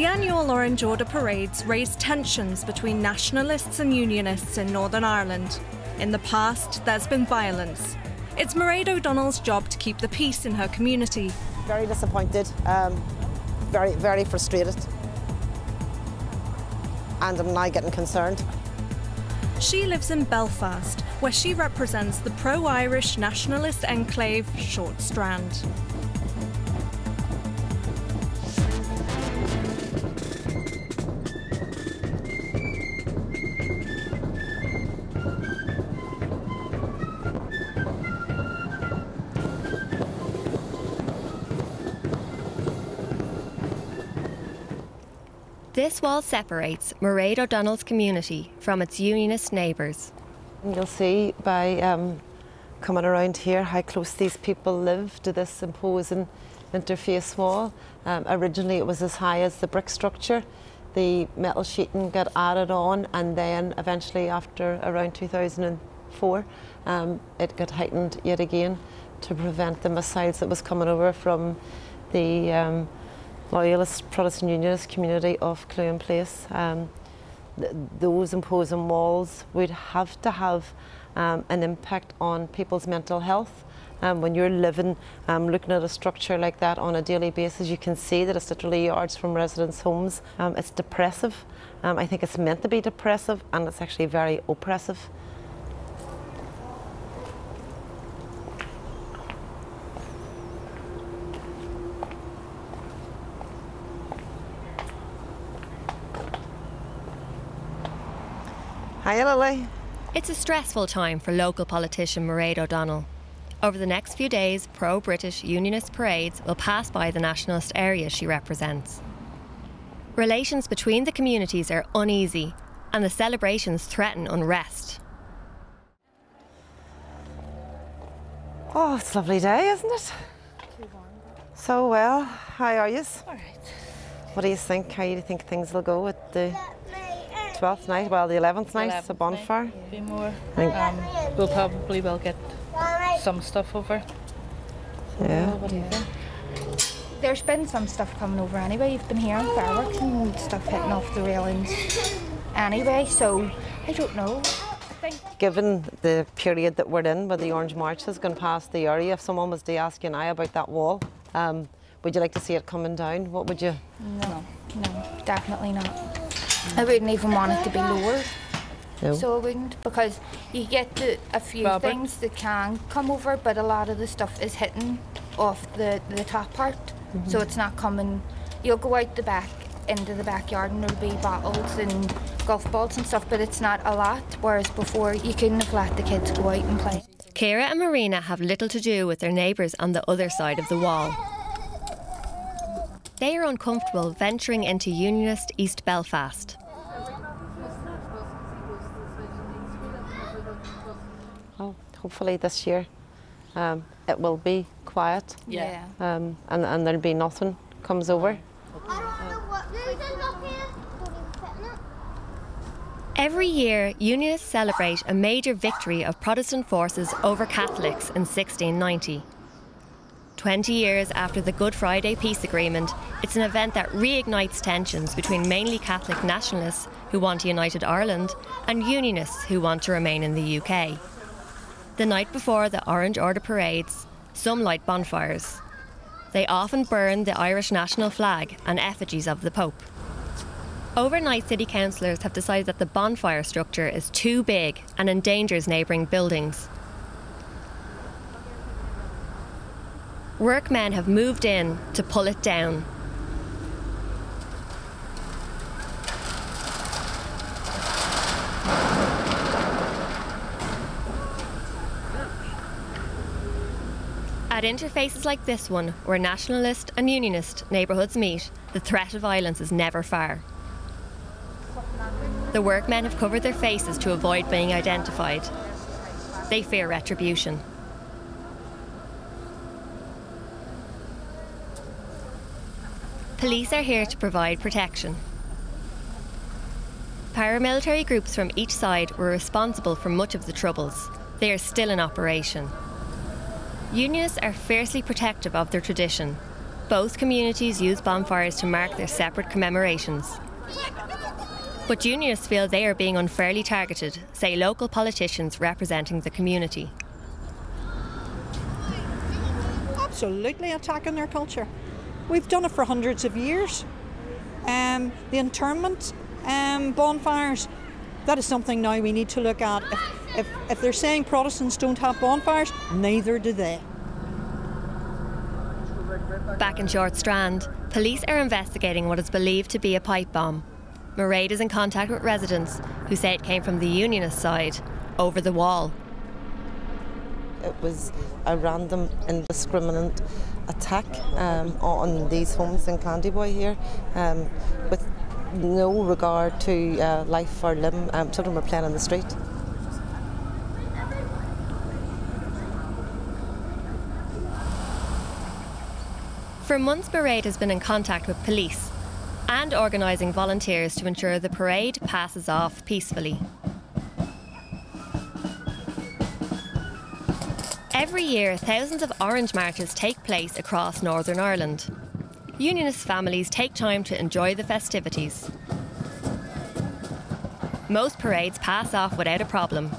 The annual Orange Order parades raise tensions between nationalists and unionists in Northern Ireland. In the past, there's been violence. It's Mairéad O'Donnell's job to keep the peace in her community. Very disappointed, very frustrated, and I'm now getting concerned. She lives in Belfast, where she represents the pro-Irish nationalist enclave Short Strand. This wall separates Mairéad O'Donnell's community from its unionist neighbours. You'll see by coming around here how close these people live to this imposing interface wall. Originally it was as high as the brick structure. The metal sheeting got added on, and then eventually after around 2004 it got heightened yet again to prevent the missiles that was coming over from the loyalist Protestant Unionist community of Clune Place. Those imposing walls would have to have an impact on people's mental health. When you're living, looking at a structure like that on a daily basis, you can see that it's literally yards from residents' homes. It's depressive. I think it's meant to be depressive, and it's actually very oppressive. Hi, Lily. It's a stressful time for local politician Mairéad O'Donnell. Over the next few days, pro-British unionist parades will pass by the nationalist area she represents. Relations between the communities are uneasy, and the celebrations threaten unrest. Oh, it's a lovely day, isn't it? Too warm. So well, how are you? All right. What do you think? How do you think things will go at the 12th night? Well, the 11th night, it's a bonfire. Yeah. Be more. We'll probably will get some stuff over. Yeah. What do you think? There's been some stuff coming over anyway. You've been hearing fireworks and stuff hitting off the railings anyway, so I don't know. Given the period that we're in, where the Orange March has gone past the area, if someone was to ask you now about that wall, would you like to see it coming down? What would you? No, definitely not. I wouldn't even want it to be lower. No. So I wouldn't, because you get a few things that can come over, but a lot of the stuff is hitting off the top part, so it's not coming. You'll go out the back into the backyard and there'll be bottles and golf balls and stuff, but it's not a lot, whereas before you couldn't have let the kids go out and play. Ciara and Marina have little to do with their neighbours on the other side of the wall. They are uncomfortable venturing into Unionist East Belfast. Oh, hopefully this year it will be quiet. Yeah. And there'll be nothing comes over. Every year, Unionists celebrate a major victory of Protestant forces over Catholics in 1690. 20 years after the Good Friday Peace Agreement, it's an event that reignites tensions between mainly Catholic nationalists who want a united Ireland and Unionists who want to remain in the UK. The night before the Orange Order parades, some light bonfires. They often burn the Irish national flag and effigies of the Pope. Overnight, city councillors have decided that the bonfire structure is too big and endangers neighbouring buildings. Workmen have moved in to pull it down. At interfaces like this one, where nationalist and unionist neighbourhoods meet, the threat of violence is never far. The workmen have covered their faces to avoid being identified. They fear retribution. Police are here to provide protection. Paramilitary groups from each side were responsible for much of the troubles. They are still in operation. Unionists are fiercely protective of their tradition, Both communities use bonfires to mark their separate commemorations. But unionists feel they are being unfairly targeted, say local politicians representing the community. Absolutely attacking their culture. We've done it for hundreds of years. The internment bonfires, that is something now we need to look at. If they're saying Protestants don't have bonfires, neither do they. Back in Short Strand, police are investigating what is believed to be a pipe bomb. Mairéad is in contact with residents who say it came from the unionist side, over the wall. It was a random, indiscriminate attack on these homes in Clandyboy here, with no regard to life or limb. Children were playing in the street. For months, Mairéad has been in contact with police and organising volunteers to ensure the parade passes off peacefully. Every year, thousands of Orange marches take place across Northern Ireland. Unionist families take time to enjoy the festivities. Most parades pass off without a problem.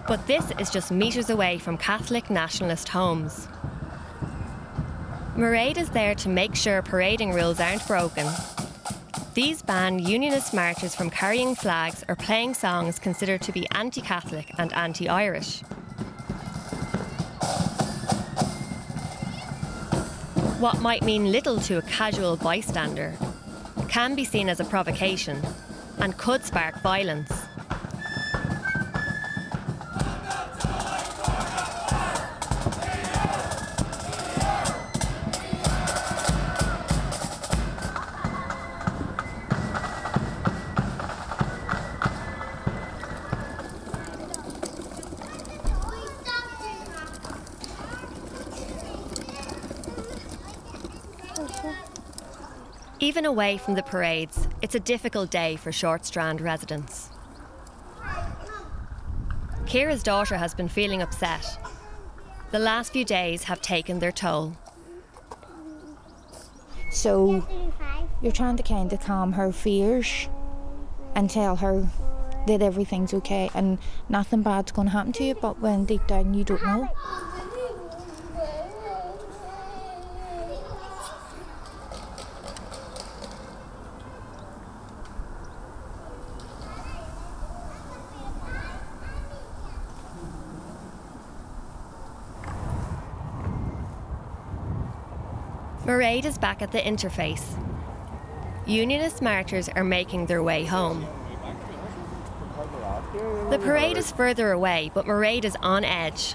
But this is just metres away from Catholic nationalist homes. Mairéad is there to make sure parading rules aren't broken. These ban unionist marchers from carrying flags or playing songs considered to be anti-Catholic and anti-Irish. What might mean little to a casual bystander can be seen as a provocation and could spark violence. Even away from the parades, it's a difficult day for Short Strand residents. Ciara's daughter has been feeling upset. The last few days have taken their toll. So you're trying to kind of calm her fears and tell her that everything's okay and nothing bad's going to happen to you, but when deep down you don't know. Mairéad is back at the interface. Unionist marchers are making their way home. The parade is further away, but Mairéad is on edge.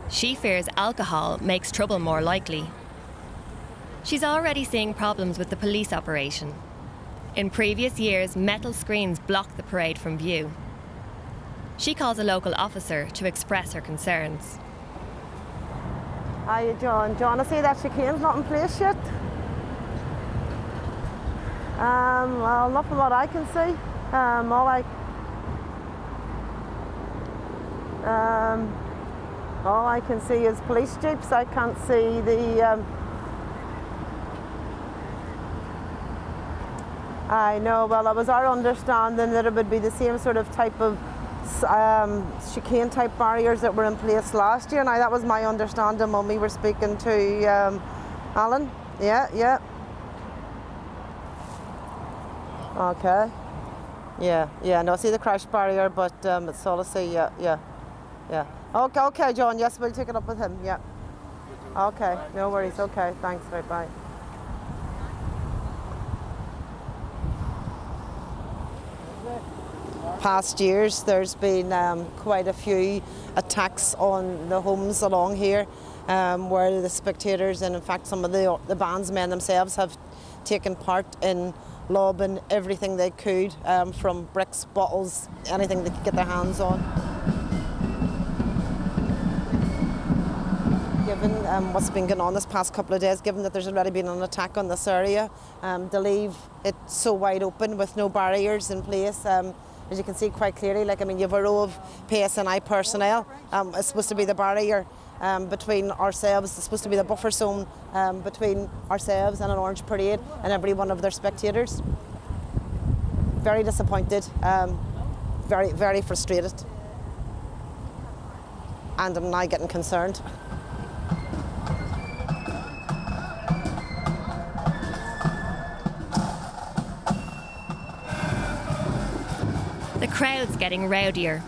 She fears alcohol makes trouble more likely. She's already seeing problems with the police operation. In previous years, metal screens blocked the parade from view. She calls a local officer to express her concerns. Hiya, John. Do you want to see that chicane's not in place yet? Well, not from what I can see. All I can see is police jeeps. I can't see the... I know, well, it was our understanding that it would be the same sort of type of chicane type barriers that were in place last year. Now that was my understanding when we were speaking to Alan. Yeah. Okay. Yeah. No, I see the crash barrier, but it's all I see. Yeah. Okay, John. Yes, we'll take it up with him. Yeah. Okay. No worries. Okay. Thanks. Right. Bye. Past years, there's been quite a few attacks on the homes along here, where the spectators and in fact some of the bandsmen themselves have taken part in lobbing everything they could, from bricks, bottles, anything they could get their hands on. Given what's been going on this past couple of days, given that there's already been an attack on this area, to leave it so wide open with no barriers in place, as you can see quite clearly, you have a row of PSNI personnel. It's supposed to be the barrier between ourselves. It's supposed to be the buffer zone between ourselves and an Orange parade and every one of their spectators. Very disappointed, very, very frustrated, and I'm now getting concerned. The crowd's getting rowdier.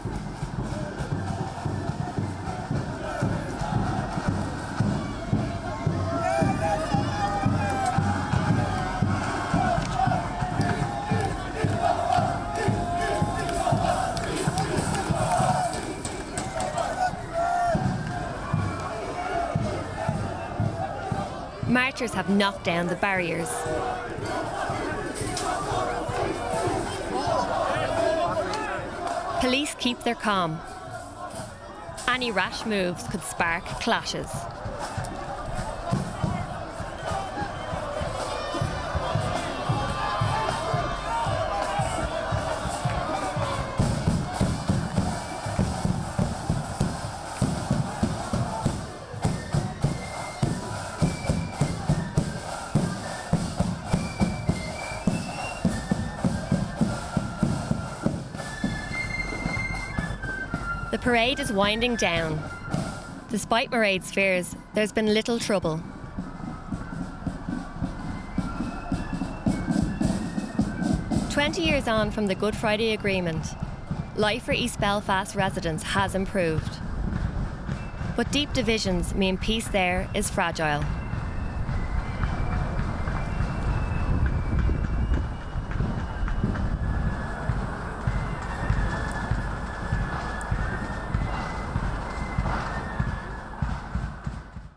Marchers have knocked down the barriers. Police keep their calm. Any rash moves could spark clashes. The parade is winding down. Despite Mairéad's fears, there's been little trouble. "20 years on from the Good Friday Agreement, life for East Belfast residents has improved. But deep divisions mean peace there is fragile.